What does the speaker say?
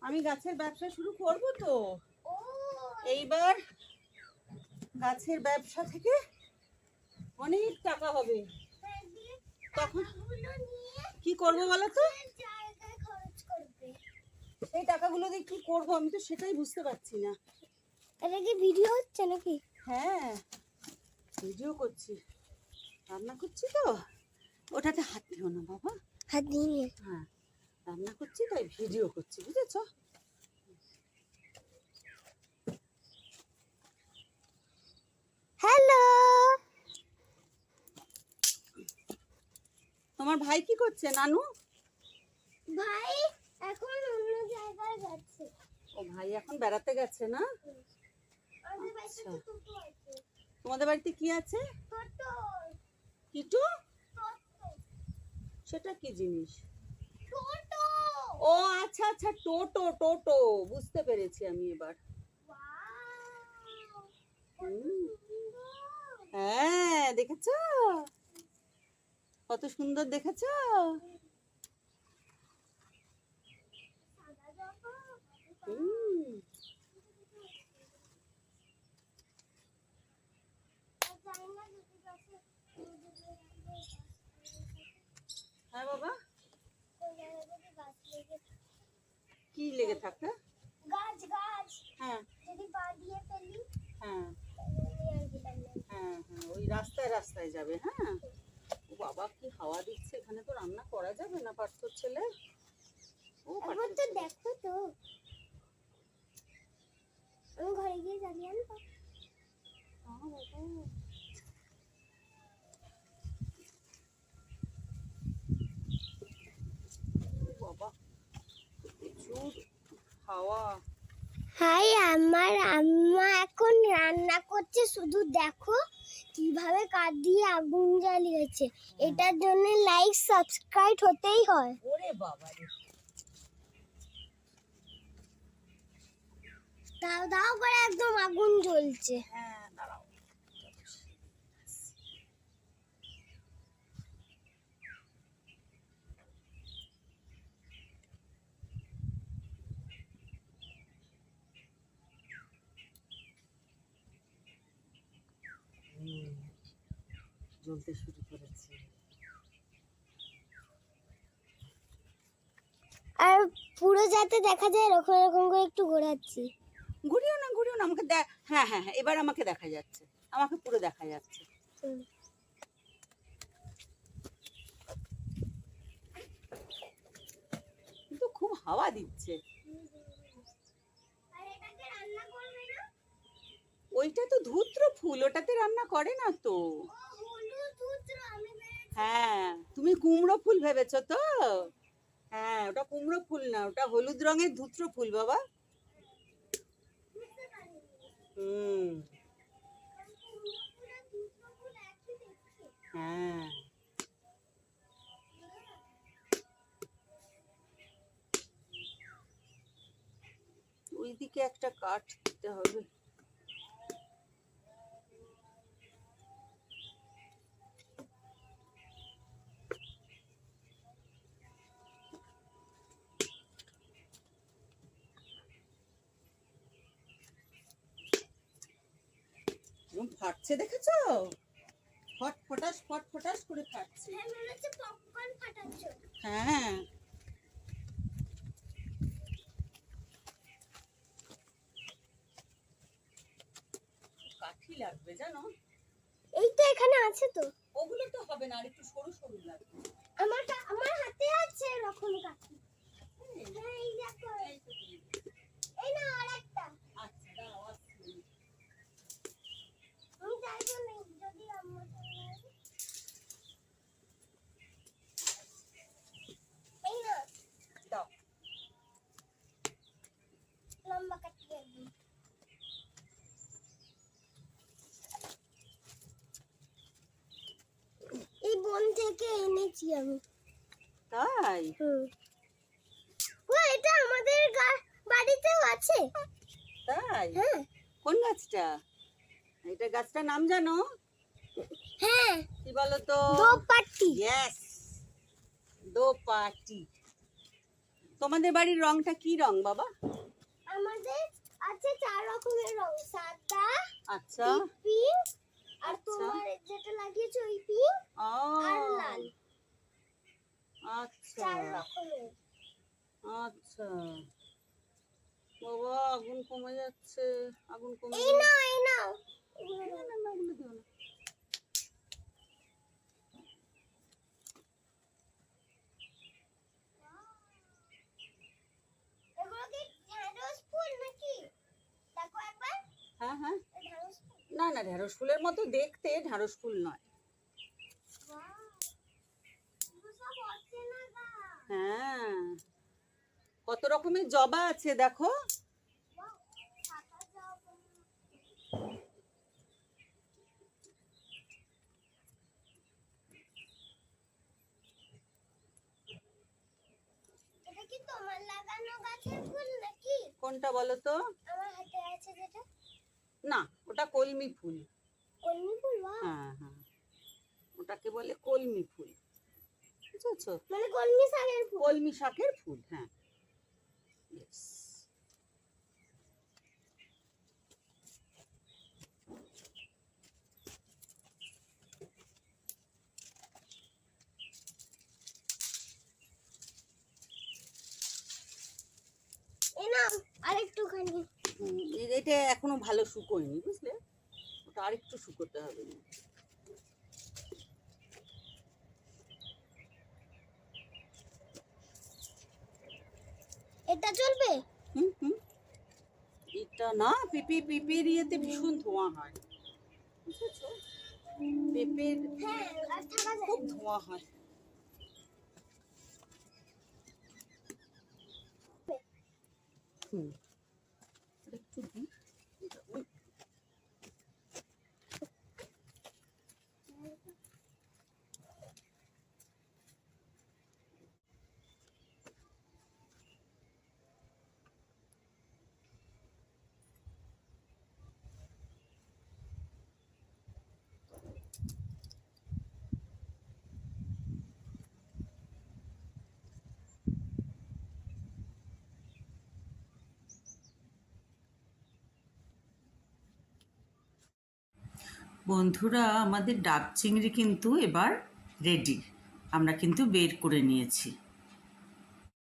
আমি গাছের ব্যবসা শুরু করব তো এইবার গাছের ব্যবসা থেকে অনেক টাকা হবে। তখন কি করবো বলো তো? এই টাকাগুলো দিয়ে কি করবো আমি তো সেটাই বুঝতে পারছি না। এটা কি ভিডিও হচ্ছে নাকি? হ্যাঁ ভিডিও করছি, রান্না করছি তো। ওটাতে হাত দিও না বাবা, হাত দিয়ে। হ্যাঁ রান্না করছি তাই ভিডিও করছি, বুঝেছো? হ্যালো, তোমার ভাই কি করছে নানু? ভাই এখন অন্য জায়গায় যাচ্ছে। ও ভাই এখন বেড়াতে গেছে না? আচ্ছা তোমাদের বাড়িতে কি আছে? কিটু? সেটা কি জিনিস? ও আচ্ছা আচ্ছা, টোটো টোটো, বুঝতে পেরেছি আমি এবার। হ্যাঁ দেখেছো কত সুন্দর, দেখেছো? হ্যাঁ বাবা, কি লেগে থাকে? গাছ গাছ হ্যাঁ যদি পা দিয়ে ফেলি। হ্যাঁ হ্যাঁ হ্যাঁ, ওই রাস্তায় রাস্তায় যাবে। হ্যাঁ ও বাবা কি হাওয়া দিচ্ছে, এখানে তো রান্না করা যাবে না পার্থর ছেলে। ও একবার তো দেখো তো, আমি ঘরে গিয়ে জ্বালিয়ে আনবো। বাবা প্রচুর হাওয়া। হাই, আমার আম্মা এখন রান্না করছে, শুধু দেখো কিভাবে কাঠ দিয়ে আগুন জ্বালিয়েছে। এটার জন্য লাইক সাবস্ক্রাইব হতেই হয়। ওরে বাবা রে, দাও দাও করে একদম আগুন জ্বলছে। হ্যাঁ দাঁড়াও। জ্বলতে শুরু করেছে। আর পুরো যাতে দেখা যায় এরকম এরকম করে একটু ঘোরাচ্ছি। ঘুরিও না ঘুরিও না, আমাকে হ্যাঁ হ্যাঁ হ্যাঁ, এবার আমাকে দেখা যাচ্ছে, আমাকে পুরো দেখা যাচ্ছে। কিন্তু খুব হাওয়া দিচ্ছে। ওইটা তো ধূত্র ফুল, ওটাতে রান্না করে না তো। হ্যাঁ তুমি কুমড়ো ফুল ভেবেছো তো? হ্যাঁ ওটা কুমড়ো ফুল না, ওটা হলুদ রঙের ধূত্র ফুল বাবা। হ্যাঁ ওইদিকে একটা কাঠ দিতে হবে। ফাটছে দেখেছো, ফটফটাস করে ফাটছে। হ্যাঁ কাঠি লাগবে জানো। এই তো এখানে আছে তো। ওগুলো তো হবে না, আর একটু সরু সরু লাগবে। আমার হাতে আছে এরকম কাঠি। হ্যাঁ এই দেখো, এই না আরেকটা। আচ্ছা দাও আসছি। আমি চাইবো না যদি আম্মা এই না দাও। লম্বা কাঠি একদম। এই বন থেকে এনেছি আমি। তাই? ও এটা আমাদের বাড়িতেও আছে। তাই? হ্যাঁ। কোন গাছটা? এটা গাছটার নাম জানো? হ্যাঁ। কি বলো তো? দোপাটি। ইয়েস, দোপাটি। তোমাদের বাড়ির রংটা কি রং বাবা? আমাদের আছে 4 রকমের রং, সাদা, আচ্ছা পিঙ্ক, আর আচ্ছা। তোমার যেটা লাগিয়েছো ওই পিঙ্ক ও আর লাল, আচ্ছা 4 রকমের। আচ্ছা। বাবা আগুন কমে যাচ্ছে, আগুন কমে এই নাও এই নাও, না না না, ওগুলো দিও না। এগুলো কি ঢেঁড়স ফুল নাকি? দেখো একবার, হ্যাঁ হ্যাঁ, ঢেঁড়স ফুল। না না, ঢ্যাঁড়স ফুলের মতো দেখতে, ঢ্যাঁড়স ফুল নয়। বাহ, এগুলো সব অচেনা গাছ। হ্যাঁ, কত রকমের জবা আছে দেখো। বাহ, সাদা জবা। এটা কি তোমার লাগানো গাছের ফুল নাকি? কোনটা বলো তো? আমার হাতে আছে যেটা, না, ওটা কলমি ফুল। কলমি ফুল। বাহ, হ্যাঁ হ্যাঁ, ওটাকে বলে কলমি ফুল, বুঝেছো? মানে কলমি শাকের ফুল। কলমি শাকের ফুল, হ্যাঁ। Yes. এই নাও আরেকটুখানি। এটা এখনো ভালো শুকোয়নি, বুঝলে? ওটা আরেকটু শুকোতে হবে। এটা চলবে? হুম হুম, এটা না, পেঁপের ইয়েতে ভীষণ ধোঁয়া হয়, বুঝেছো? পেঁপের হ্যাঁ, আর থাকা যায় খুব না। ধোঁয়া হয়। হুম, একটু দিই। ওই, বন্ধুরা, আমাদের ডাব চিংড়ি কিন্তু এবার রেডি, আমরা কিন্তু বের করে নিয়েছি।